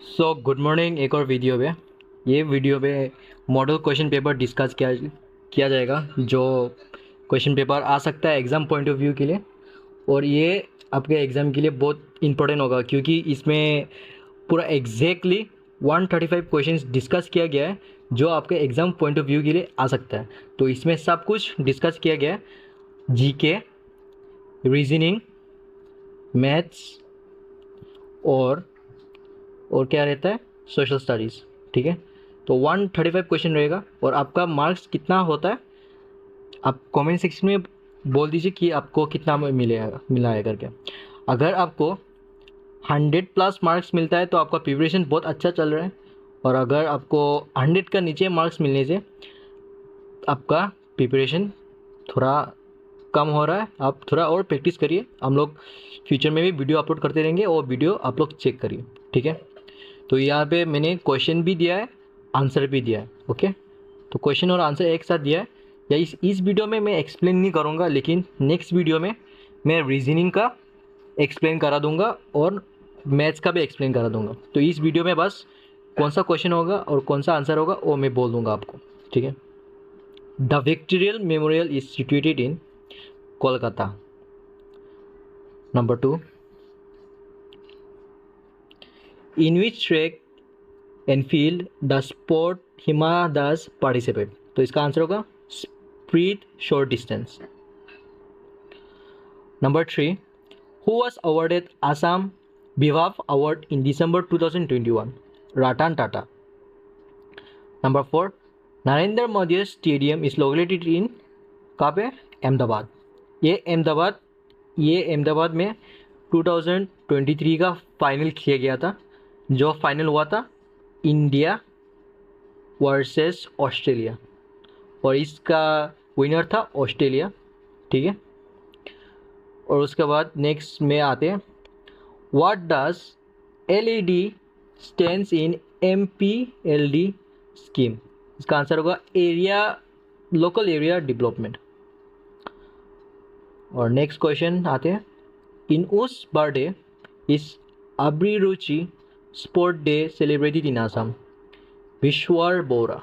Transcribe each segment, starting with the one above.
So good morning. एक और video पे ये वीडियो पे मॉडल क्वेश्चन पेपर डिस्कस किया जाएगा जो क्वेश्चन पेपर आ सकता है एग्ज़ाम पॉइंट ऑफ व्यू के लिए। और ये आपके एग्ज़ाम के लिए बहुत इंपॉर्टेंट होगा क्योंकि इसमें पूरा एग्जैक्टली 135 क्वेश्चंस डिस्कस किया गया है जो आपके एग्ज़ाम पॉइंट ऑफ व्यू के लिए आ सकता है। तो इसमें सब कुछ डिस्कस किया गया है, जीके, रीजनिंग, मैथ्स और क्या रहता है, सोशल स्टडीज़। ठीक है, तो 135 क्वेश्चन रहेगा और आपका मार्क्स कितना होता है आप कमेंट सेक्शन में बोल दीजिए कि आपको कितना मिला है करके। अगर आपको 100+ मार्क्स मिलता है तो आपका प्रिपरेशन बहुत अच्छा चल रहा है, और अगर आपको 100 का नीचे मार्क्स मिलने से आपका प्रिपरेशन थोड़ा कम हो रहा है। आप थोड़ा और प्रैक्टिस करिए, हम लोग फ्यूचर में भी वीडियो अपलोड करते रहेंगे और वीडियो आप लोग चेक करिए। ठीक है, तो यहाँ पे मैंने क्वेश्चन भी दिया है, आंसर भी दिया है। ओके, तो क्वेश्चन और आंसर एक साथ दिया है। या इस वीडियो में मैं एक्सप्लेन नहीं करूँगा, लेकिन नेक्स्ट वीडियो में मैं रीजनिंग का एक्सप्लेन करा दूंगा और मैथ्स का भी एक्सप्लेन करा दूंगा। तो इस वीडियो में बस कौन सा क्वेश्चन होगा और कौन सा आंसर होगा वो मैं बोल दूंगा आपको। ठीक है, the विक्टोरियल memorial is situated in Kolkata. Number 2, in which track and field the sport Hima Das participate. तो इसका आंसर होगा spirit short distance. Number 3, who was awarded Assam Bhivav Award in December 2021? Ratan Tata. Number 4, Narendra Modi Stadium is located in कहाँ पे? अहमदाबाद। ये अहमदाबाद में 2023 का final किया गया था, जो फाइनल हुआ था इंडिया वर्सेस ऑस्ट्रेलिया, और इसका विनर था ऑस्ट्रेलिया। ठीक है, और उसके बाद नेक्स्ट में आते हैं, what does LED stands in MPLD scheme. इसका आंसर होगा लोकल एरिया डेवलपमेंट। और नेक्स्ट क्वेश्चन आते हैं, इन उस birthday is Abhiruchi sport day celebrated in Assam. Bishwar Bora.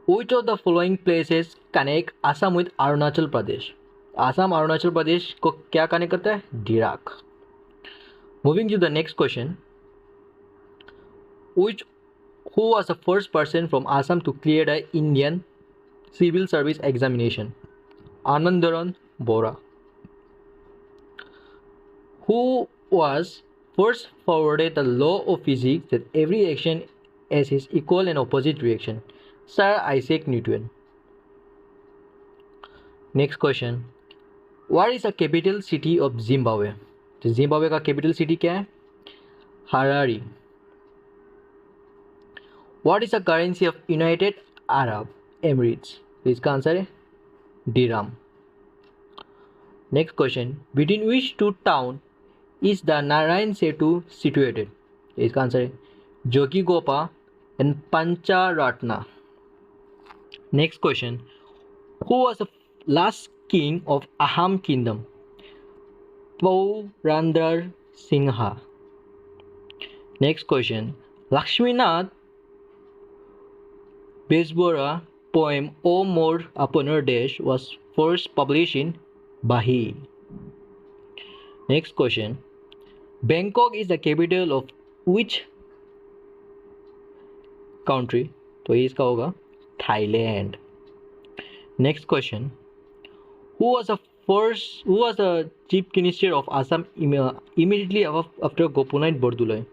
Which of the following places connect Assam with Arunachal Pradesh? Assam Arunachal Pradesh को क्या कनेक्ट करता है? Dirak. Moving to the next question, who was the first person from Assam to clear the Indian civil service examination? Anandaran Bora. Who was first forwarded the law of physics that every action has its equal and opposite reaction? Sir Isaac Newton. Next question, what is the capital city of Zimbabwe? तो Zimbabwe का capital city क्या है? Harare. What is the currency of United Arab Emirates? तो इसका answer है dirham. Next question, between which two town is the Narayan Setu situated? इसका answer है Jogighopa and Pancharatna. Next question, who was the last king of Aham kingdom? Purandar Singha. Next question, Lakshminath Bezbora poem O More Upon Her Dash was first published in Bahi. Next question, Bangkok is the capital of which country? तो ये इसका होगा Thailand. Next question, who was the chief minister of Assam immediately after Gopinath Bordoloi?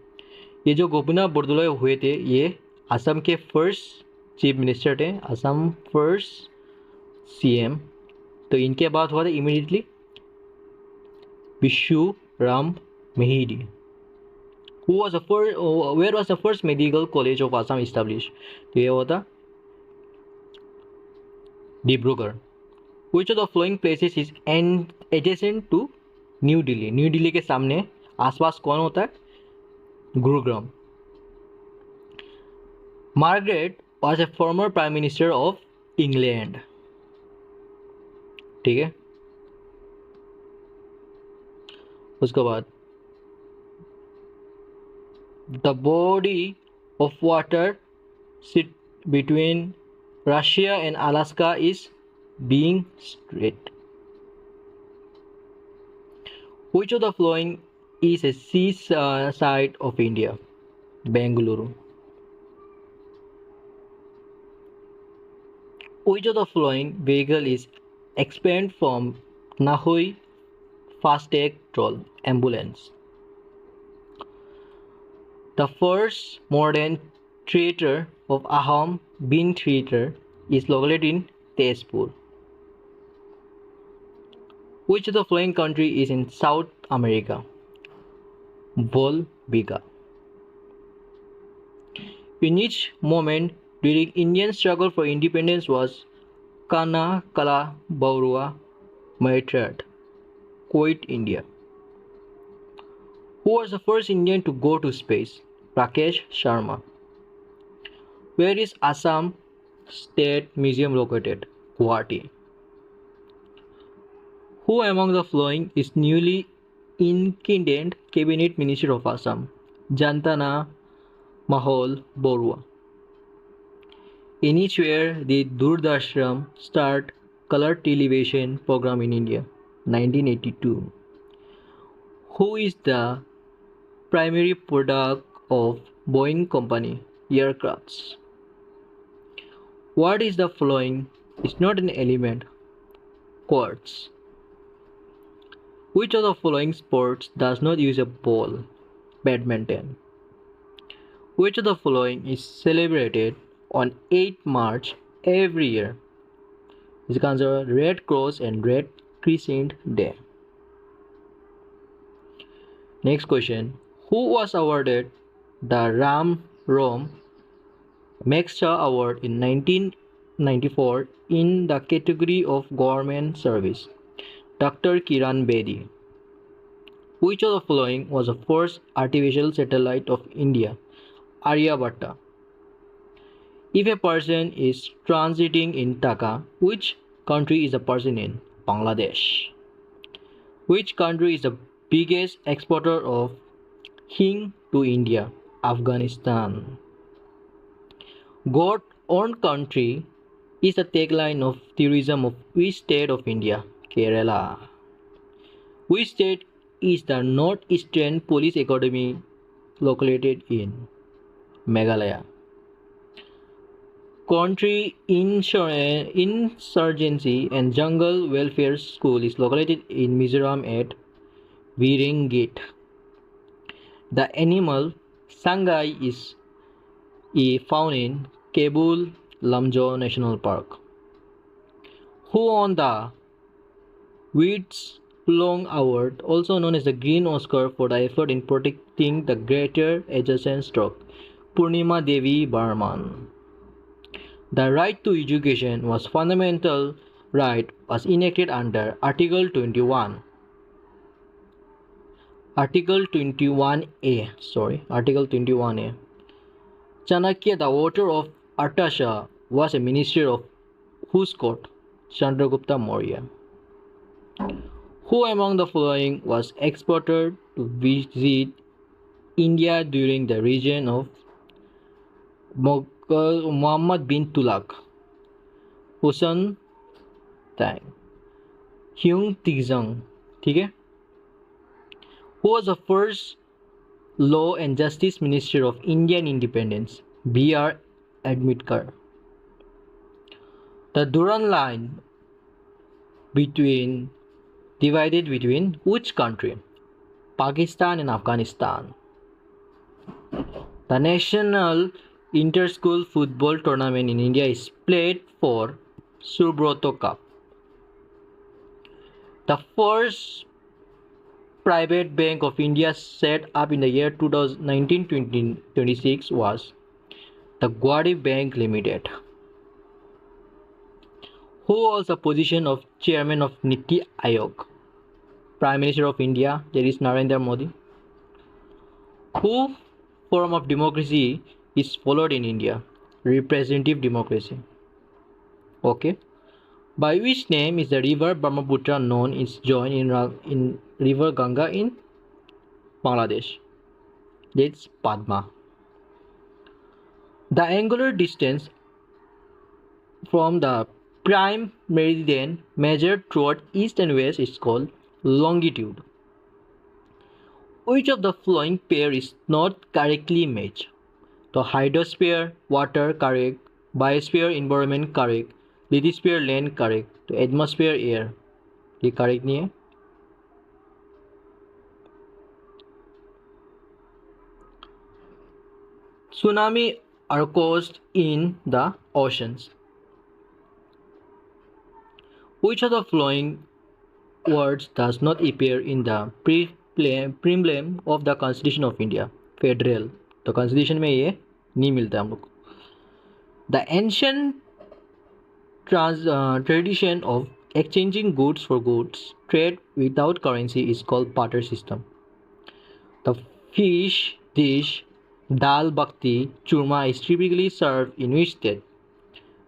ये जो गोपीनाथ बरदुलई हुए थे ये असम के फर्स्ट चीफ मिनिस्टर थे, असम फर्स्ट CM। तो इनके बाद हुआ था immediately Vishwaram Mehedi. where was the first medical college of Assam established? तो ये हुआ था Dibrugarh. Which of the following places is adjacent to new Delhi? New Delhi के सामने आसपास कौन होता है? Gurugram. Margaret was a former prime minister of England. ठीक है, उसके बाद The body of water sit between Russia and Alaska is being strait. Which of the following is a seaside of India? Bengaluru. Which of the following vehicle is expanded from Nahui Fastag Troll Ambulance? The first modern theatre of Ahom Bin Theatre is located in Tezpur. Which of the following country is in South America? Bolivia. In each moment during Indian struggle for independence was Kana Kala Baurua Maitrat, Kuwait, India. Who was the first Indian to go to space? Rakesh Sharma. Where is Assam State Museum located? Guwahati. Who among the following is newly incumbent Cabinet Minister of Assam? Jantana Mahol Borua. In each year, the Doordarshan start color television program in India, 1982. Who is the primary product of Boeing Company aircrafts? What is the following is not an element? Quartz. Which of the following sports does not use a ball? Badminton. Which of the following is celebrated on 8 March every year? Is considered Red Cross and Red Crescent Day. Next question. Who was awarded the Ram Rom Meksha Award in 1994 in the category of Government Service? Dr. Kiran Bedi. Which of the following was the first artificial satellite of India? Aryabhatta. If a person is transiting in Dhaka, which country is the person in? Bangladesh. Which country is the biggest exporter of hing to India? Afghanistan. God own country is the tagline of tourism of which state of India? Kerala. Which state is the Northeastern Police Academy located in? Meghalaya. Country Insurgency and Jungle Welfare School is located in Mizoram at Viringit. The animal Sangai is found in Kabul Lamjo National Park. Who won the Wits Long Award, also known as the Green Oscar, for the effort in protecting the greater adjacent stroke? Purnima Devi Barman. The right to education was fundamental right was enacted under Article 21. Article 21A. Article 21A. Chanakya, the author of Arthashastra, was a minister of whose court? Chandragupta Maurya. Who among the following was exported to visit India during the reign of Muhammad bin Tughlaq? Hussain Tang. Hyung Tizang. ठीक है? Who was the first Law and Justice Minister of Indian Independence? B.R. Ambedkar. The Durand Line divided between which country? Pakistan and Afghanistan. The national inter-school football tournament in India is played for Subrata Cup. The first private bank of India set up in the year 1926 was the Guwahati Bank Limited. Who holds the position of chairman of Niti Aayog? Prime Minister of India, there is Narendra Modi. Who form of democracy is followed in India? Representative democracy. Okay. By which name is the river Brahmaputra known? Is joined in river Ganga in Bangladesh? That's Padma. The angular distance from the prime meridian measured toward east and west is called longitude. Which of the following pair is not correctly matched? The hydrosphere, water correct, biosphere, environment correct, lithosphere, land correct, तो atmosphere, air ये correct नहीं है. Tsunami are caused in the oceans. Which of the following words does not appear in the preamble of the Constitution of India? Federal. तो Constitution में ये नहीं मिलता हम लोग. The ancient tradition of exchanging goods for goods trade without currency is called barter system. The fish dish dal bakhti churma is typically served in which state?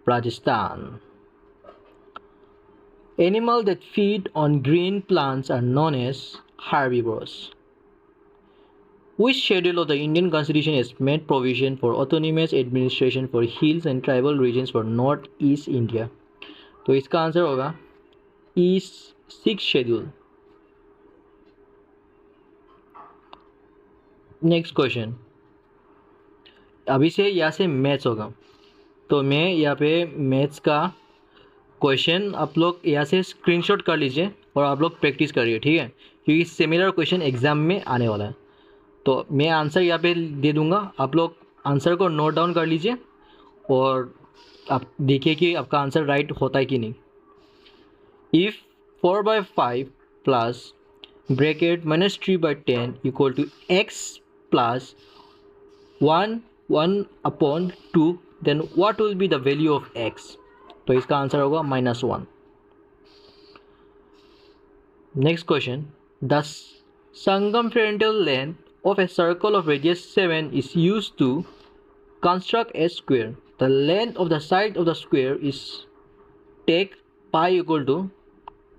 Rajasthan. Animals that feed on green plants are known as herbivores. Which schedule of the Indian Constitution has made provision for autonomous administration for hills and tribal regions for North-East India? तो इसका answer होगा East 6 schedule. Next question. अभी से यहाँ से maths होगा, तो मैं यहाँ पे मैथ्स का क्वेश्चन आप लोग यहाँ से स्क्रीनशॉट कर लीजिए और आप लोग प्रैक्टिस करिए, ठीक है, क्योंकि सिमिलर क्वेश्चन एग्जाम में आने वाला है. तो मैं आंसर यहाँ पे दे दूँगा, आप लोग आंसर को नोट डाउन कर लीजिए और आप देखिए कि आपका आंसर राइट होता है कि नहीं. If 4/5 plus bracket -3/10 equal to x plus 1/2 then what will be the value of x? तो इसका आंसर होगा -1. Next question. The circumferential length of a circle of radius 7 is used to construct a square. The length of the side of the square is take pi equal to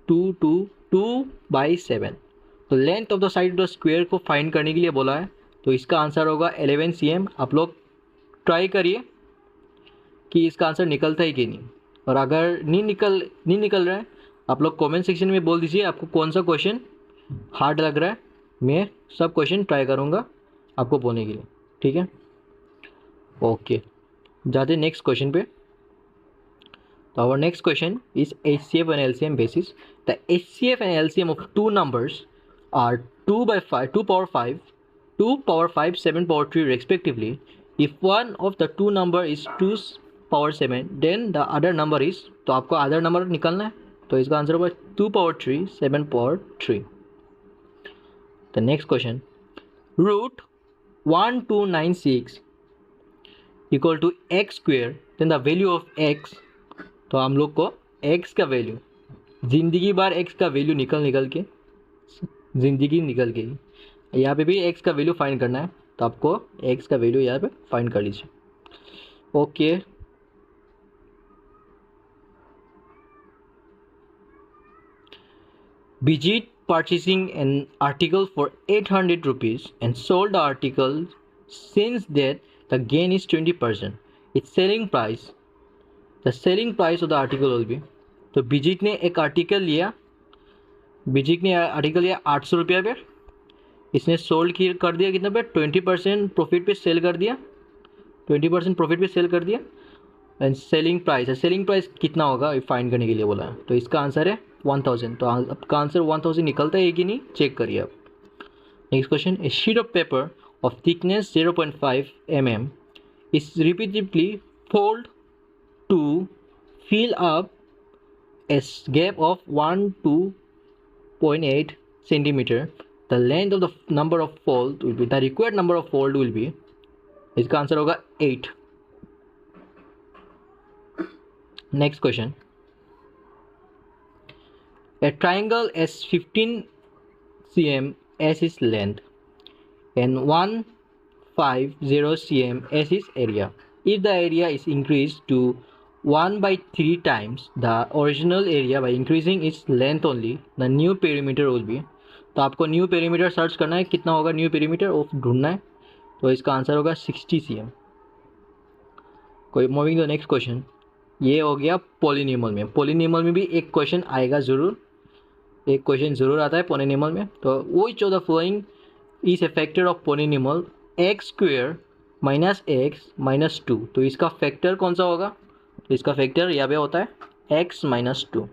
2/7. तो length of the side of the square को find करने के लिए बोला है, तो इसका answer होगा 11 cm. आप लोग ट्राई करिए कि इसका आंसर निकलता है कि नहीं, और अगर नहीं निकल रहा है आप लोग कमेंट सेक्शन में बोल दीजिए आपको कौन सा क्वेश्चन हार्ड लग रहा है. मैं सब क्वेश्चन ट्राई करूँगा आपको बोलने के लिए, ठीक है. ओके, जाते नेक्स्ट क्वेश्चन पे. तो our next question is HCF and LCM basis. The HCF and LCM of two numbers are 2/5, 2 power 5, 2 power 5, 7 power 3 respectively. If one of the two number is 2 power 7, then the other number is, तो आपको other number निकालना है, तो इसका answer होगा 2 power 3, 7 power 3. The next question. Root 1296 equal to x square, then the value of x. तो हम लोग को x का वैल्यू, ज़िंदगी बार x का वैल्यू निकल के ज़िंदगी निकल गई. यहाँ पे भी x का वैल्यू फाइंड करना है, तो आपको x का वैल्यू यहाँ पे फाइंड कर लीजिए. Okay, Bijit purchasing an article for 800 rupees and sold the article since that the gain is 20%. Its selling price, the selling price of the article will be. तो बिजित ने एक आर्टिकल लिया 800 रुपये पे, इसने सोल्ड कर दिया कितना पे, 20% प्रॉफिट पे सेल कर दिया, 20% प्रॉफिट पे सेल कर दिया. एंड सेलिंग प्राइस कितना होगा फाइंड करने के लिए बोला है, तो इसका आंसर है 1000. तो आपका आंसर 1000 निकलता है कि नहीं चेक करिए आप. Next question. A sheet of paper of thickness 0.5 mm is repeatedly fold to fill up a gap of 1-2.8 centimeter. The length of the number of fold will be, the required number of fold will be, इसका answer होगा 8. Next question. A triangle has 15 cm as its length and 150 cm as its area. If the area is increased to 1/3 times the original area by increasing its length only, the new perimeter will be. तो आपको new perimeter search करना है, कितना होगा new perimeter वो ढूंढना है. तो इसका आंसर होगा 60 cm। कोई मूविंग टू नेक्स्ट क्वेश्चन। ये हो गया पॉलिनॉमियल में। पॉलिनॉमियल में भी एक क्वेश्चन आएगा ज़रूर, एक क्वेश्चन ज़रूर आता है पॉलिनॉमियल में। तो which of the following is a factor of polynomial x square minus x minus 2। तो इसका फैक्टर कौन सा होगा? तो इसका फैक्टर यहाँ पे होता है x माइनस 2।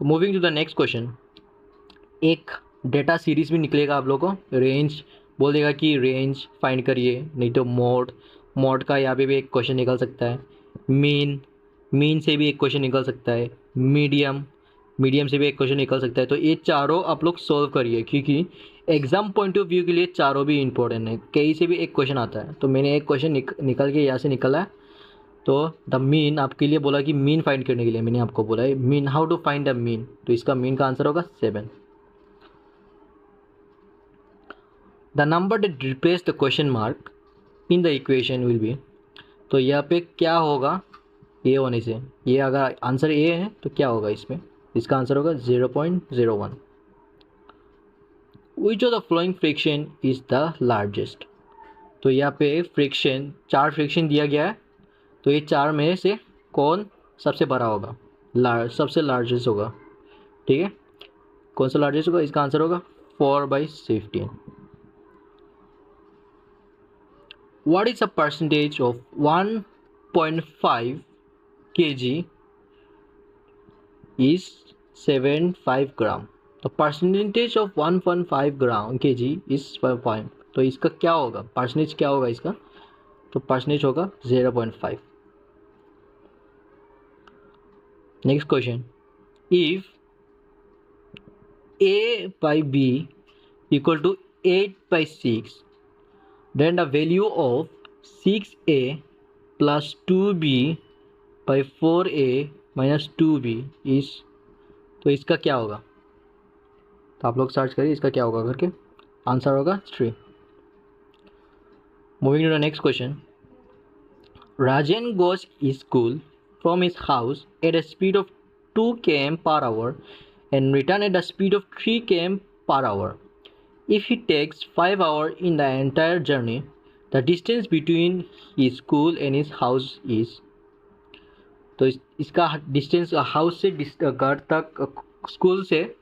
तो moving to the next question. एक डेटा सीरीज भी निकलेगा आप लोगों को, रेंज बोल देगा कि रेंज फाइंड करिए, नहीं तो मोड का यहाँ पे भी एक क्वेश्चन निकल सकता है। मीन से भी एक क्वेश्चन निकल सकता है। मीडियम से भी एक क्वेश्चन निकल सकता है। तो ये चारों आप लोग सॉल्व करिए, क्योंकि एग्जाम पॉइंट ऑफ व्यू के लिए चारों भी इंपॉर्टेंट है। कहीं से भी एक क्वेश्चन आता है। तो मैंने एक क्वेश्चन निकल के यहाँ से निकला है। तो द मीन आपके लिए बोला कि मीन फाइंड करने के लिए मैंने आपको बोला है mean, how to find the mean. तो इसका मीन का आंसर होगा 7। The number that replace the question mark in the equation will be. तो यहाँ पे क्या होगा ए होने से, ये अगर आंसर ए है तो क्या होगा इसमें? इसका आंसर होगा 0.01। विच of the flowing friction is the largest. तो यहाँ पे फ्रिक्शन, 4 फ्रिक्शन दिया गया है। तो ये 4 में से कौन सबसे बड़ा होगा? सबसे लार्जेस्ट होगा, ठीक है। कौन सा लार्जेस्ट होगा? इसका आंसर होगा 4/15। What is the percentage of 1.5 kg is 75 gram? तो percentage of 1.5 gram kg is 5। तो इसका क्या होगा? परसेंटेज क्या होगा इसका? तो परसेंटेज होगा 0.5। Next question. If a by b equal to 8/6, then the value of 6a plus 2b by 4a minus 2b is। तो इसका क्या होगा? तो आप लोग सर्च करिए इसका क्या होगा करके। आंसर होगा 3। Moving to the next question. Rajan goes school from his house at a speed of 2 km per hour and return at a speed of 3 km per hour. If he takes 5 hours in the entire journey, the distance between his school and his house is। तो इसका distance house से घर तक, school से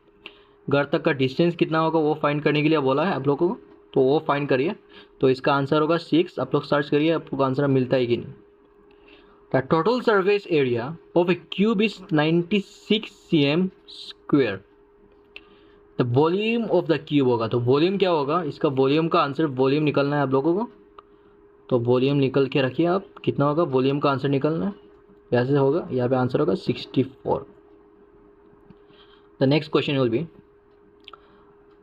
घर तक का distance कितना होगा वो फाइंड करने के लिए बोला है आप लोगों को। तो वो फाइंड करिए। तो इसका आंसर होगा 6। आप लोग सर्च करिए आपको आंसर मिलता है कि नहीं। The total surface area of A cube is 96 cm square. The volume of the cube होगा। तो वॉल्यूम क्या होगा? इसका वॉल्यूम का आंसर, वॉल्यूम निकलना है आप लोगों को। तो वॉल्यूम निकल के रखिए आप, कितना होगा वॉल्यूम का आंसर निकलना है। ऐसे होगा, यहाँ पे आंसर होगा 64। The next question will be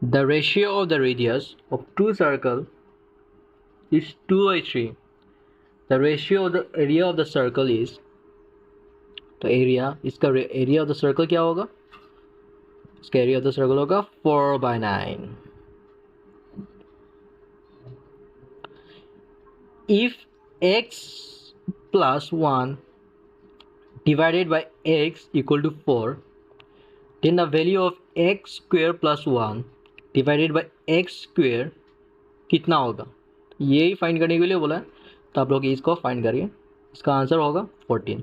the ratio of the radius of 2 circle is 2/3। The ratio of the area of the circle is. तो एरिया, इसका एरिया ऑफ द सर्कल क्या होगा? इसका एरिया ऑफ द सर्कल होगा 4/9। If x plus 1 divided by x equal to 4, then the value of x square plus 1 divided by x square कितना होगा? यही find करने के लिए बोला है। तो आप लोग इसको फाइंड करिए। इसका आंसर होगा 14।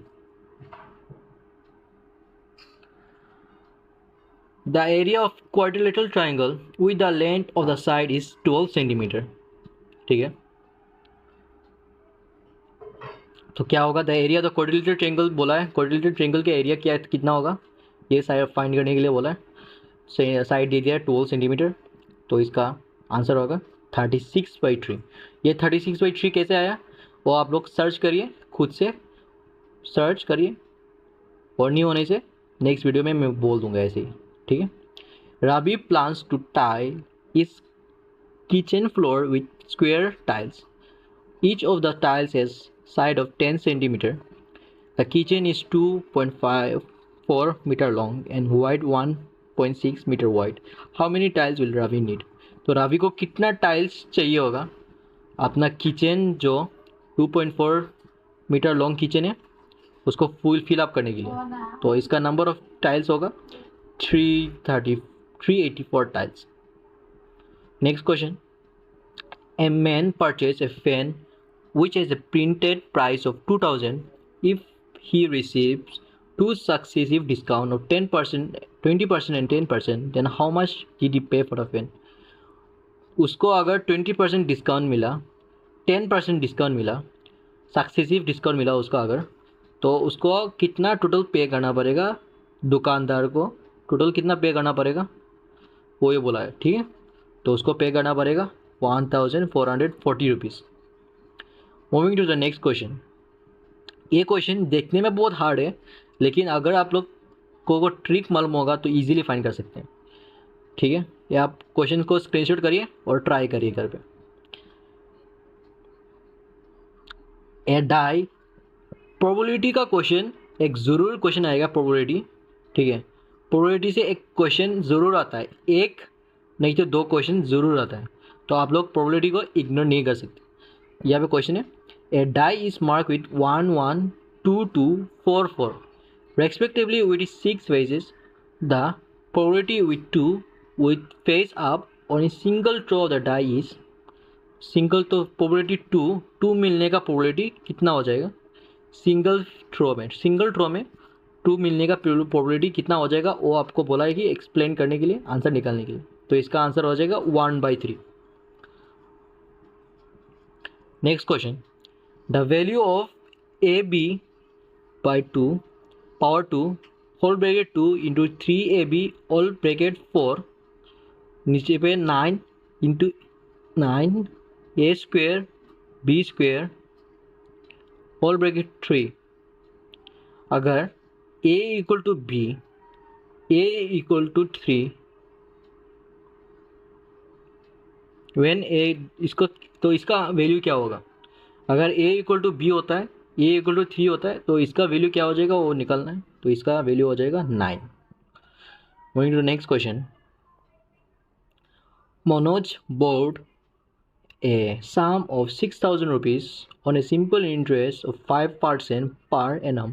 The area of quadrilateral triangle with the length of the side is 12 cm। ठीक है। तो क्या होगा? The area of the quadrilateral triangle बोला है। क्वाड्रिलेटरल ट्रायंगल का एरिया क्या कितना होगा? ये साइड फाइंड करने के लिए बोला है। साइड दे दिया है 12 सेंटीमीटर। तो इसका आंसर होगा 36/3। ये 36/3 कैसे आया वो आप लोग सर्च करिए, खुद से सर्च करिए, और नहीं होने से नेक्स्ट वीडियो में मैं बोल दूंगा ऐसे ही, ठीक है। राबी प्लान्स टू टाइल इस kitchen floor with square tiles. Each of the tiles has side of 10 centimeter. The kitchen is 2.54 meter long and wide 1.6 meter wide. How many tiles will Ravi need? तो रावी को कितना tiles चाहिए होगा अपना kitchen जो 2.4 metre long kitchen है उसको full fill up करने के लिए। तो इसका नंबर ऑफ टाइल्स होगा 384 tiles. Next question. A man purchased a fan which has a printed price of 2000 if he receives two successive discount of 10%, 20% and 10%, then how much did he pay for the fan? उसको अगर 20% discount मिला, 10% discount मिला, successive discount मिला उसका अगर, तो उसको कितना टोटल पे करना पड़ेगा दुकानदार को? टोटल कितना पे करना पड़ेगा वो ये बोला है, ठीक है। तो उसको पे करना पड़ेगा 1440 rupees. Moving to the next question. ये क्वेश्चन देखने में बहुत हार्ड है, लेकिन अगर आप लोग को ट्रिक मालूम होगा तो इजीली फाइंड कर सकते हैं, ठीक है। ये आप क्वेश्चन को स्क्रीनशॉट करिए और ट्राई करिए घर पे। ए डाई, प्रोबेबिलिटी का क्वेश्चन एक ज़रूर क्वेश्चन आएगा, प्रोबेबिलिटी, ठीक है। प्रोबेबिलिटी से एक क्वेश्चन ज़रूर आता है, एक नहीं तो दो क्वेश्चन ज़रूर आता है, तो आप लोग प्रोबेबिलिटी को इग्नोर नहीं कर सकते। यहाँ पे क्वेश्चन है, ए die is mark with 1 1 2 2 4 4 respectively with 6 faces. The probability with 2 with face up on a single throw of the die is single, तो प्रोबेबिलिटी 2 मिलने का प्रोबेबिलिटी कितना हो जाएगा सिंगल थ्रो में 2 मिलने का प्रोबेबिलिटी कितना हो जाएगा वो आपको बोला है कि एक्सप्लेन करने के लिए, आंसर निकालने के लिए। तो इसका आंसर हो जाएगा 1/3। Next question, the value of AB/2 power 2 whole bracket 2 into 3AB whole bracket 4, नीचे पे 9 into 9 A square B square whole bracket 3। अगर A equal to B, A equal to 3 when A, इसको तो इसका वैल्यू क्या होगा? अगर A इक्वल टू B होता है, A इक्वल टू 3 होता है, तो इसका वैल्यू क्या हो जाएगा वो निकालना है। तो इसका वैल्यू हो जाएगा 9। Moving to next question, Manoj borrowed a sum of 6,000 rupees on a simple interest of 5% per annum.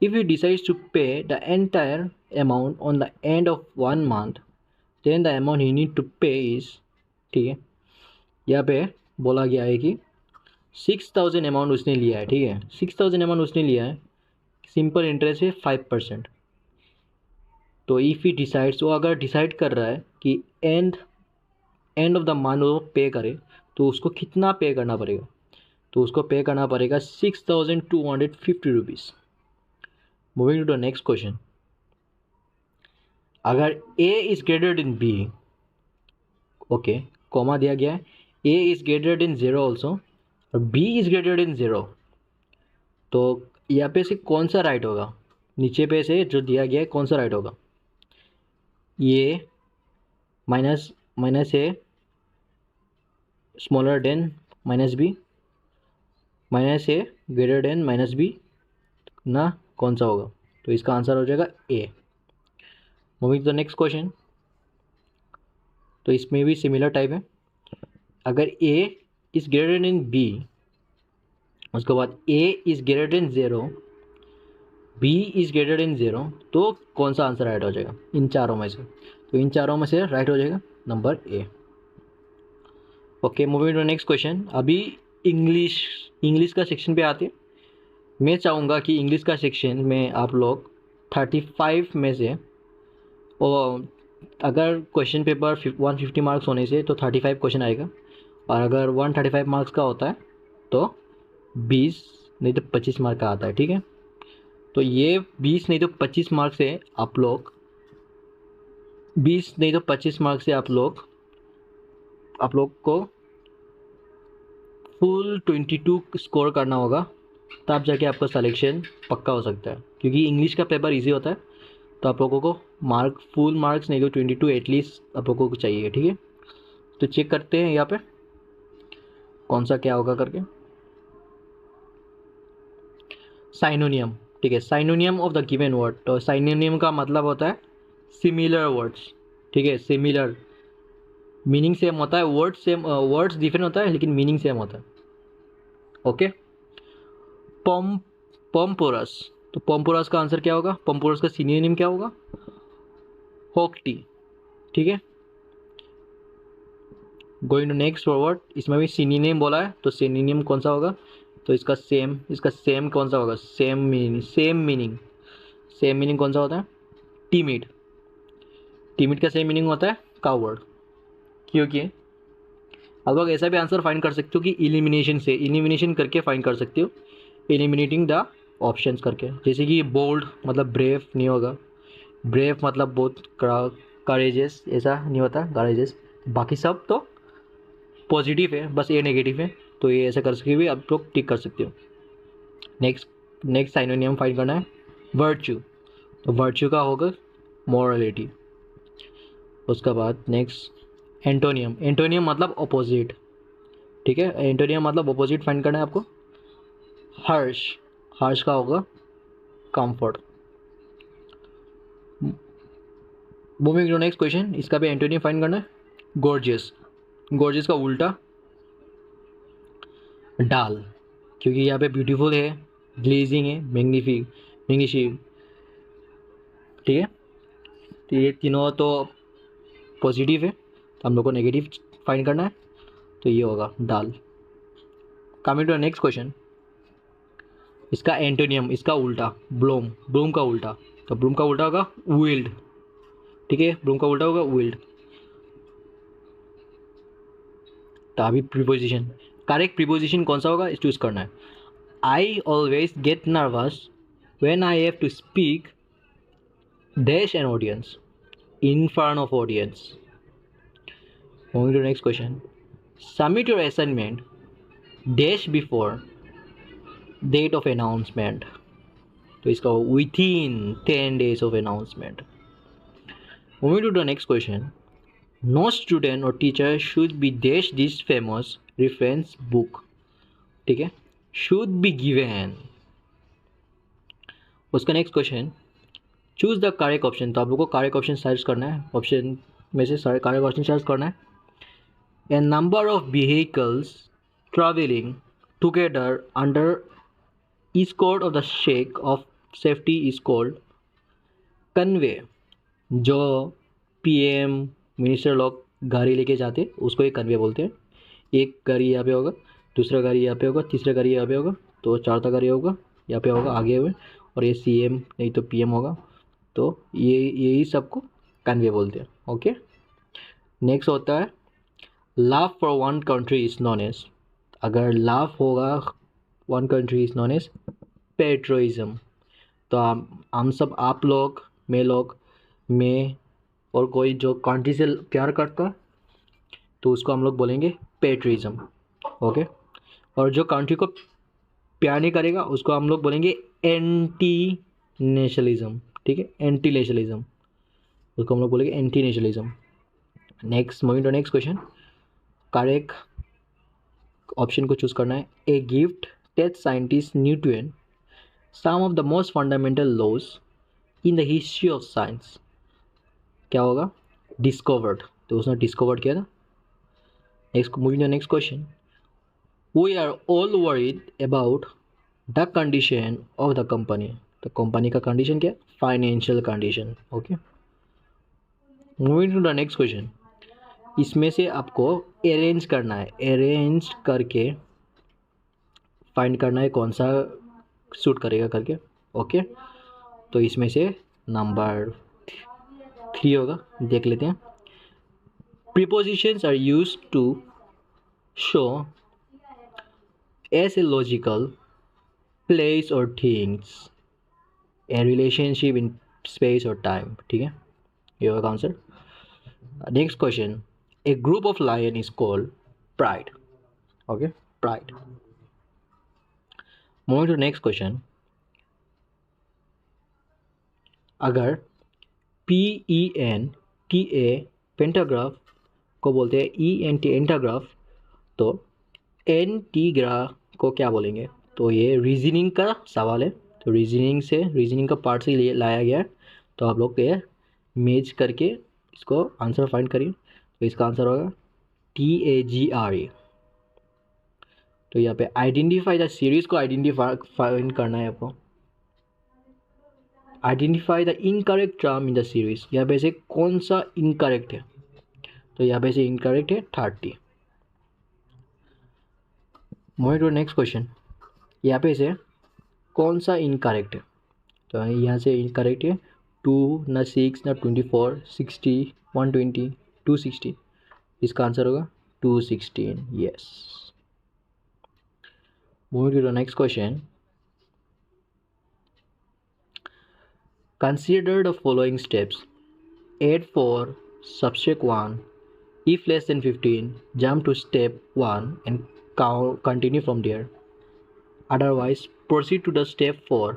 If he decides to pay the entire amount on the end of 1 month, then the amount he need to pay is, ठीक है, यहाँ पे बोला गया है कि 6,000 amount उसने लिया है, ठीक है, 6,000 अमाउंट उसने लिया है, सिंपल इंटरेस्ट है 5%। तो इफ़ ही डिसाइड्स, वो अगर डिसाइड कर रहा है कि एंड ऑफ द मंथ वो पे करे, तो उसको कितना पे करना पड़ेगा? तो उसको पे करना पड़ेगा 6,250 rupees. Moving to the next question, अगर A is greater than B, okay, comma दिया गया है, A is greater than 0 also और B इज ग्रेटर देन 0, तो यहाँ पे से कौन सा राइट होगा? नीचे पे से जो दिया गया है कौन सा राइट होगा? ये minus A smaller than minus B, minus A greater than minus B ना, कौन सा होगा? तो इसका आंसर हो जाएगा A। Moving to the next question, तो इसमें भी सिमिलर टाइप है। अगर A is greater than B, उसके बाद A is greater than 0, B is greater than 0, तो कौन सा आंसर राइट हो जाएगा इन चारों में से? तो इन चारों में से राइट हो जाएगा number A। Okay, moving to next question. अभी इंग्लिश का सेक्शन पे आते हैं। मैं चाहूँगा कि इंग्लिश का सेक्शन में आप लोग 35 में से, और अगर क्वेश्चन पेपर 150 मार्क्स होने से तो 35 क्वेश्चन आएगा, और अगर 135 मार्क्स का होता है तो 20 नहीं तो 25 मार्क का आता है, ठीक है। तो ये 20 नहीं तो 25 मार्क्स से आप लोग 20 नहीं तो 25 मार्क्स से आप लोग को फुल 22 स्कोर करना होगा, तब जाके आपका सिलेक्शन पक्का हो सकता है, क्योंकि इंग्लिश का पेपर इजी होता है। तो आप लोगों को फुल मार्क्स नहीं तो 22 एटलीस्ट आप लोगों को चाहिए, ठीक है। तो चेक करते हैं यहाँ पे कौन सा क्या होगा करके। साइनोनियम, ठीक है, synonym of the given word. तो साइनोनियम का मतलब होता है सिमिलर वर्ड्स, ठीक है, सिमिलर मीनिंग सेम होता है, वर्ड्स डिफरेंट होता है लेकिन मीनिंग सेम होता है। ओके, पॉम्पोरस, तो पॉम्पोरस का आंसर क्या होगा? पॉम्पोरस का सिनोनिम क्या होगा? होक्टी, ठीक है। गोइंग टू नेक्स्ट फॉरवर्ड, इसमें भी सिनोनिम बोला है, तो सिनोनिम कौन सा होगा, तो इसका सेम कौन सा होगा, सेम मीनिंग कौन सा होता है, टीमिड। टीमिड का सेम मीनिंग होता है कावर्ड। क्योंकि आप लोग ऐसा भी आंसर फाइंड कर सकते हो कि इलिमिनेशन करके फाइंड कर सकते हो, एलिमिनेटिंग द ऑप्शंस करके। जैसे कि बोल्ड मतलब ब्रेव नहीं होगा, ब्रेव मतलब बहुत करेजियस ऐसा नहीं होता, करेजियस। बाकी सब तो पॉजिटिव है, बस ये नेगेटिव है, तो ये ऐसा कर सके भी आप लोग टिक कर सकते हो। नेक्स्ट साइनोनियम फाइंड करना है, वर्च्यू। तो वर्च्यू का होगा मॉरलिटी। उसका बाद नेक्स्ट एंटोनियम मतलब अपोजिट, ठीक है। एंटोनियम मतलब अपोजिट फाइंड करना है आपको। हर्ष का होगा comfort. Moving to next question, इसका भी एंटोनियम फाइंड करना है, गोर्जियस का उल्टा डाल, क्योंकि यहाँ पे ब्यूटीफुल है, ग्लेजिंग है, मैग्निफिक, ठीक है। तो ये तीनों तो पॉजिटिव है, तो हम लोग को नेगेटिव फाइंड करना है, तो ये होगा डाल। कमिंग टू नेक्स्ट क्वेश्चन, इसका एंटोनियम, इसका उल्टा ब्लूम का उल्टा, तो ब्लूम का उल्टा होगा विल्ड, ठीक है। ब्लूम का उल्टा होगा विल्ड। तो अभी प्रीपोजिशन, करेक्ट प्रीपोजिशन कौन सा होगा चूज करना है। I always get nervous when I have to speak dash an audience, in front of audience. Moving to next question, submit your assignment dash before date of announcement, तो इसका within 10 days of announcement. Moving to the next question, no student or teacher should be dash this famous reference book, ठीक है, should be given. उसका next question, choose the correct option, तो आप लोगों को correct option search करना है, option में से सारे करेक्ट ऑप्शन सर्च करना है। A number of vehicles travelling together under is code of the shake of safety is called convoy. जो पीएम मिनिस्टर लोग गाड़ी लेके जाते हैं उसको एक कन्वे बोलते हैं। एक गाड़ी यहाँ पे होगा, दूसरा गाड़ी यहाँ पे होगा, तीसरा गाड़ी यहाँ पे होगा, तो चौथा गाड़ी होगा यहाँ पे होगा आगे हुए, और ये सीएम नहीं तो पीएम होगा, तो यही सबको कन्वे बोलते हैं। ओके, नेक्स्ट होता है love for one country is known as, अगर लव होगा one country is known as patriotism. तो हम सब, आप लोग, मैं और कोई जो कंट्री से प्यार करता है तो उसको हम लोग बोलेंगे पेट्रिज्म। ओके, और जो कंट्री को प्यार नहीं करेगा उसको हम लोग बोलेंगे एंटी नेशनलिज्म, ठीक है, एंटी नेशनलिज्म, उसको हम लोग बोलेंगे anti nationalism. Next, moving to next question, correct option को चूज करना है। A gifted scientist Newton some of the most fundamental laws in the history of science, क्या होगा, डिस्कवर्ड, तो उसने डिस्कवर्ड किया था। Next, moving to next question, we are all worried about the condition of the company, तो company का condition क्या, financial condition. Okay, moving to the next question, इसमें से आपको अरेंज करना है, अरेंज करके फाइंड करना है कौन सा सूट करेगा करके। ओके, तो इसमें से नंबर 3 होगा, देख लेते हैं। Prepositions are used to show as a logical place और things a relationship in space और टाइम, ठीक है, ये होगा answer. Next question, a group of lion is called pride. Okay, pride. Moving to next question, अगर PENTA pantograph को बोलते हैं ENT एंटाग्राफ, तो एंटीग्राफ को क्या बोलेंगे, तो ये रीजनिंग का सवाल है, तो रीजनिंग का पार्ट से लाया गया है, तो आप लोग ये मेज करके इसको आंसर फाइंड करिए। तो इसका आंसर होगा TAGRE। तो यहाँ पे आइडेंटिफाई द सीरीज को फाइंड करना है आपको। Identify the incorrect term in the series, यहाँ पे से कौन सा इनकरेक्ट है, तो यहाँ पे से इनकरेक्ट है 30। Moving to next question. यहाँ पे से कौन सा इनकरेक्ट है? तो यहाँ से इनकरेक्ट है 2 ना 6 ना 24 60 120 260। इसका आंसर होगा 216। Yes. Moving to the next question. Consider the following steps. Add 4, subtract 1. If less than 15, jump to step 1 and continue from there. Otherwise, proceed to the step 4.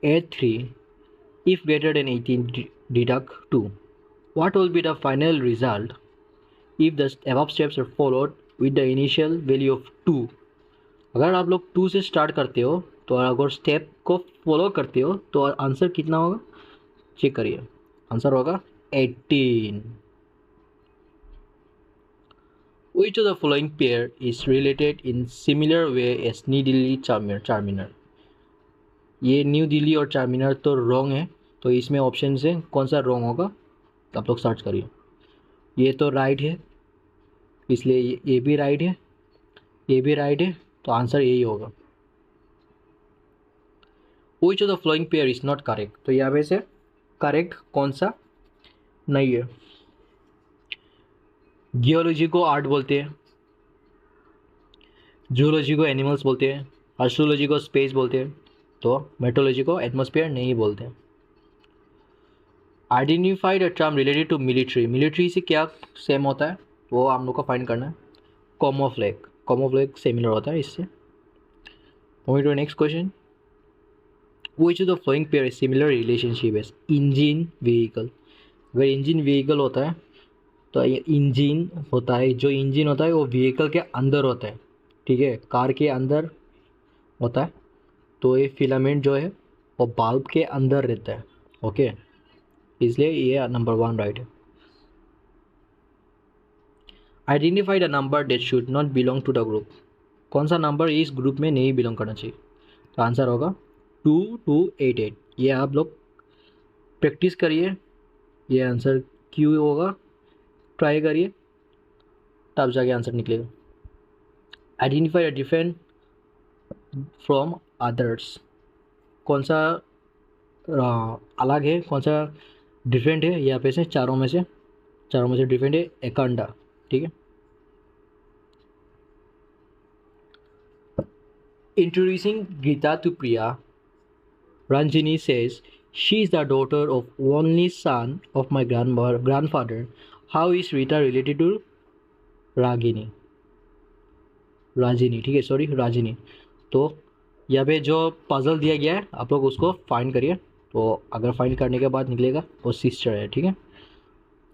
Add 3. If greater than 18, deduct 2. What will be the final result if the above steps are followed with the initial value of 2? अगर आप लोग 2 से start करते हो तो अगर step को follow करते हो तो आंसर कितना होगा चेक करिए। आंसर होगा 18. Which of the following pair is related in similar way as New Delhi Charminar? ये न्यू दिल्ली और चारमीनार तो रॉन्ग है, तो इसमें ऑप्शन से कौन सा रॉन्ग होगा आप लोग सर्च करिए। ये तो राइट है, इसलिए ये भी राइट है, ये भी राइट है, तो आंसर यही होगा। Which of the following pair is not correct? तो यहाँ पे से करेक्ट कौन सा नहीं है। जियोलॉजी को आर्ट बोलते हैं, जूलॉजी को एनिमल्स बोलते हैं, एस्ट्रोलॉजी को स्पेस बोलते हैं, तो मेट्रोलॉजी को एटमॉस्फेयर नहीं बोलते। Identified a term related to military. Military से क्या सेम होता है वो हम लोग को फाइंड करना है। कॉमोफ्लेग, कॉमोफ्लेग सिमिलर होता है इससे। Moving to next question. Which of the following pair is similar relationship as engine vehicle? अगर इंजन व्हीकल होता है तो इंजन होता है, जो इंजन होता है वो व्हीकल के अंदर होता है, ठीक है, कार के अंदर होता है, तो ये फिलामेंट जो है वो बल्ब के अंदर रहता है, ओके, इसलिए ये नंबर 1 राइट है। Identify the number that should not belong to the group. कौन सा नंबर इस ग्रुप में नहीं बिलोंग करना चाहिए? तो आंसर होगा 2288। ये आप लोग प्रैक्टिस करिए, ये आंसर क्यों होगा ट्राई करिए, तब जाके आंसर निकलेगा। Identify a different from others. कौन सा अलग है, कौन सा डिफरेंट है? यहाँ पे से चारों में से डिफरेंट है एकांडा, ठीक है। Introducing Geeta to Priya, Ranjini says, she is the daughter of only son of my grandfather. How is Rita related to Ragini? Rajini, ठीक है, सॉरी राजिनी। तो यहाँ पे जो पजल दिया गया है आप लोग उसको फाइंड करिए, तो अगर फाइंड करने के बाद निकलेगा वो सिस्टर है, ठीक है।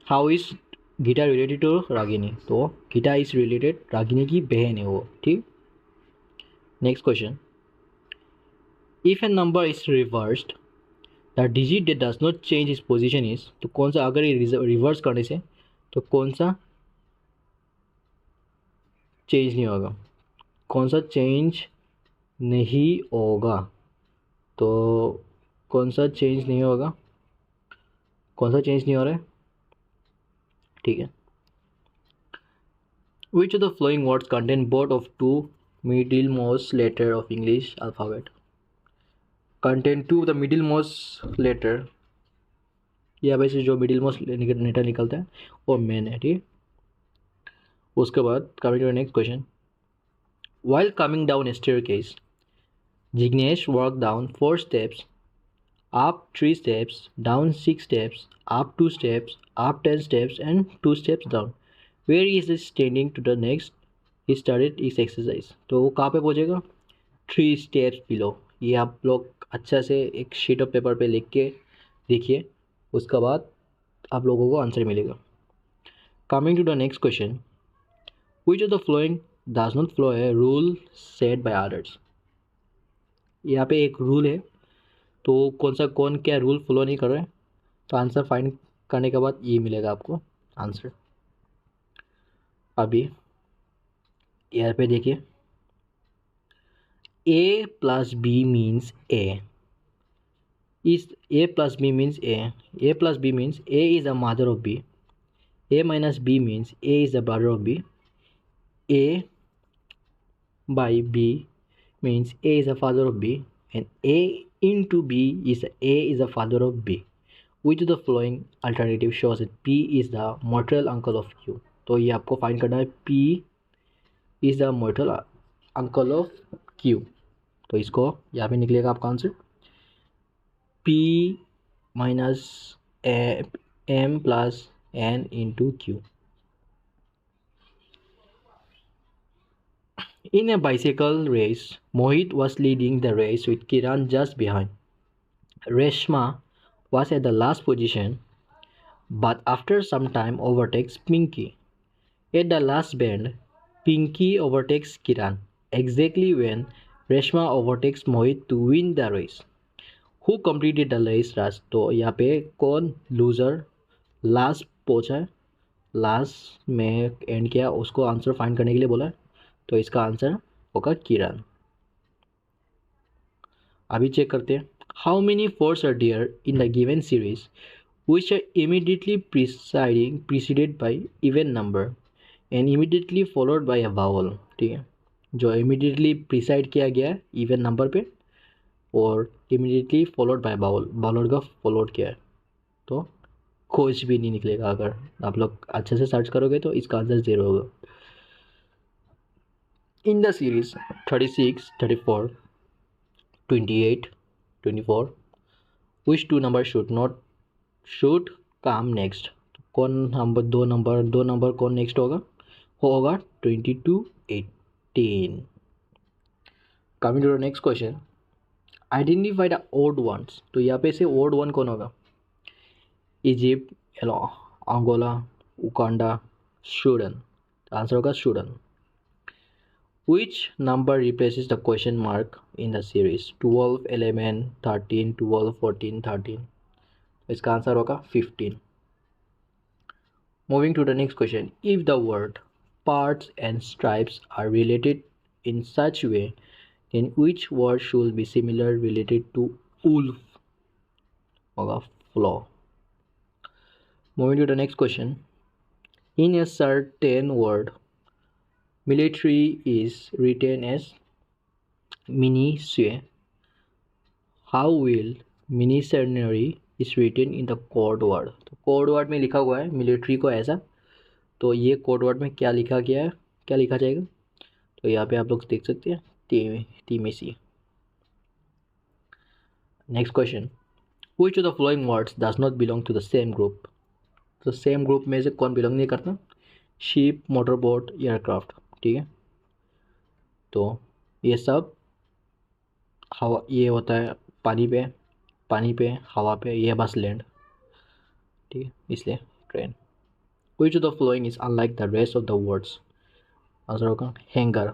How is Geeta related to Ragini? तो गीता इज रिलेटेड, रागिनी की बहन है वो, ठीक। Next question. If a number is reversed, the digit that does not change its position is, तो कौन सा, अगर ये रिवर्स करने से तो कौन सा चेंज नहीं होगा? कौन सा चेंज नहीं होगा? तो कौन सा चेंज नहीं होगा? कौन सा चेंज नहीं हो रहा है? ठीक है। Which of the following words contain both of two middlemost letter of English alphabet? Content 2 the middle most letter, या वैसे जो मिडिल मोस्ट लेटर निकलता है वो मेन है, ठीक। उसके बाद coming to next question. While coming down staircase, Jignesh work down 4 steps, up 3 steps, down 6 steps, up 2 steps, up 10 steps and 2 steps down. Where is is standing to the next he started इस exercise. तो वो कहाँ पे पहुँचेगा? 3 steps below. ये आप लोग अच्छा से एक शीट ऑफ पेपर पे लिख के देखिए, उसके बाद आप लोगों को आंसर मिलेगा। Coming to the next question. Which of the following does not follow है रूल सेट बाय अदर्स। यहाँ पे एक रूल है, तो कौन क्या रूल फॉलो नहीं कर रहे हैं, तो आंसर फाइंड करने के बाद ये मिलेगा आपको आंसर। अभी यहाँ पे देखिए, A plus B means A. Is A plus B means A. A plus B means A is the mother of B. A minus B means A is the brother of B. A by B means A is the father of B, and A into B is A is the father of B. Which of the following alternative shows that P is the maternal uncle of Q? तो ये आपको find करना है P is the maternal uncle of Q. तो इसको यहाँ पे निकलेगा आपका answer P minus M plus N into Q. In a bicycle race, Mohit was leading the race with Kiran just behind. Reshma was at the last position, but after some time overtakes Pinky. At the last bend, Pinky overtakes Kiran, exactly when Reshma overtakes Mohit to win the race. Who completed the race last? तो यहाँ पे कौन loser last पहुंचा है, last में and किया, उसको answer find करने के लिए बोला है, तो इसका आंसर होगा किरण. अभी चेक करते हैं. How many fours are there in the given series which are immediately preceded by even number and immediately followed by a vowel. ठीक है, जो immediately precede किया गया है even number पे और immediately followed by vowel, vowel का followed किया है, तो कुछ भी नहीं निकलेगा. अगर आप लोग अच्छे से सर्च करोगे तो इसका आंसर 0 होगा. In the series 36, 34, 28, 24, which two numbers should come next? कौन नंबर दो नंबर कौन नेक्स्ट होगा 22, 18. Coming to the next question, identify the odd ones. तो यहाँ पे से odd one कौन होगा? Egypt, Angola, Uganda, Sudan. Answer होगा Sudan. Which number replaces the question mark in the series? 12, 11, 13, 12, 14, 13. इसका आंसर होगा 15. Moving to the next question. If the word parts and stripes are related in such way, then which word should be similar related to wolf? होगा flaw. Moving to the next question. In a certain word, military is written as ministry. How will mercenary is written in the code word? तो code word में लिखा हुआ है military को ऐसा, तो ये कोड वर्ड में क्या लिखा गया है, क्या लिखा जाएगा? तो यहाँ पे आप लोग देख सकते हैं TMC. Next question. Which of the following words does not belong to the same group? तो सेम ग्रुप में से कौन बिलोंग नहीं करता? Ship, motorboat, aircraft. ठीक है, तो ये सब हवा, ये होता है पानी पे हवा पे, ये बस लैंड. ठीक है, इसलिए train. Which of the following is unlike the rest of the words? Answer होगा हैंगर,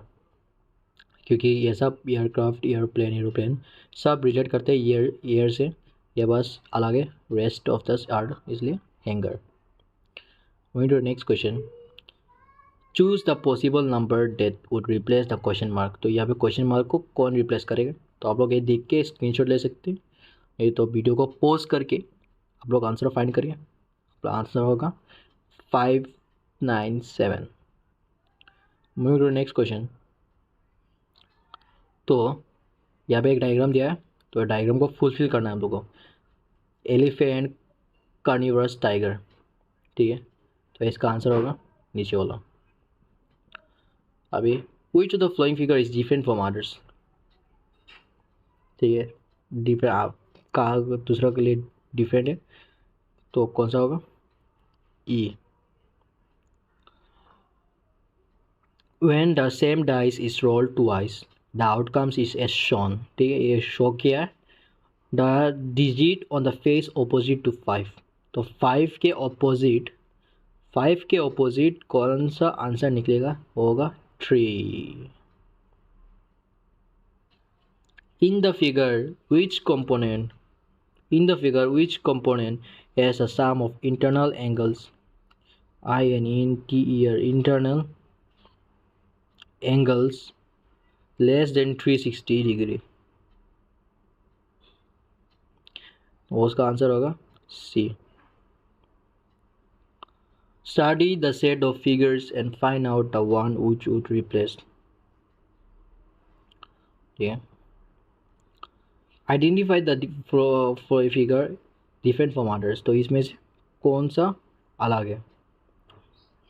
क्योंकि ये सब एयरक्राफ्ट, एरोप्लेन सब रिलेट करते हैं एयर से, ये बस अलग है रेस्ट ऑफ द अर्थ, इसलिए hanger. Moving to the next question. Choose the possible number that would replace the question mark. तो यहाँ पे क्वेश्चन मार्क को कौन रिप्लेस करेगा? तो आप लोग ये देख के स्क्रीनशॉट ले सकते हैं, ये तो वीडियो को पॉज करके आप लोग आंसर फाइंड करिए. आंसर होगा 597. Moving to next question. तो यहाँ पे एक डायग्राम दिया है, तो डायग्राम को फुलफिल करना है हम लोग को. Elephant, carnivorous, tiger. ठीक है, तो इसका आंसर होगा नीचे वाला. अभी which of the following figure is different from others? ठीक है, डिफरेंट आप कहा दूसरा के लिए डिफरेंट है, तो कौन सा होगा? ई. When the same dice is rolled twice, the outcomes is as shown. ठीक है, ये शो किया है. The digit on the face opposite to 5. तो 5 के ऑपोजिट कौन सा आंसर निकलेगा? होगा 3. In the figure, which component has a sum of internal angles? Internal angles less than 360 degree. उसका आंसर होगा C. Study the set of figures and find out the one which would replace. ठीक है। Identify the figure different from others, तो इसमें से कौन सा अलग है,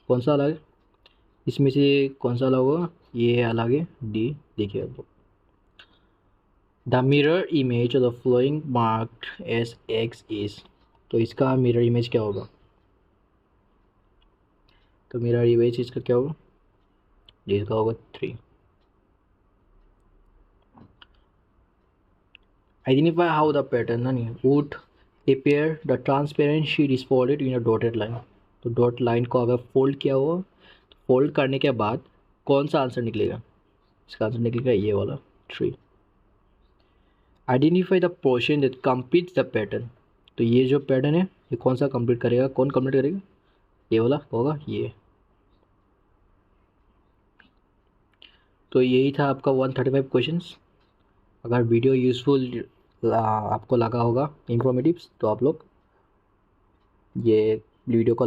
कौन सा अलग है, इसमें से कौन सा अलग होगा, ये अलग है, डी। देखिए अब the mirror image of the flowing marked S x is, तो इसका मिरर इमेज क्या होगा, तो मिरर इमेज इसका क्या होगा, जिसका होगा 3। आइडेंटिफाई हाउ द पैटर्न नहीं would appear the transparent sheet is folded in a dotted line, तो डॉट लाइन को अगर फोल्ड किया हुआ तो फोल्ड करने के बाद कौन सा आंसर निकलेगा, इसका आंसर निकलेगा ये वाला 3। Identify the portion that complete the pattern, तो ये जो पैटर्न है ये कौन सा कंप्लीट करेगा, कौन कंप्लीट करेगा, ये वाला होगा ये। तो यही था आपका 135 क्वेश्चंस। अगर वीडियो यूज़फुल आपको लगा होगा, इंफॉर्मेटिव, तो आप लोग ये वीडियो को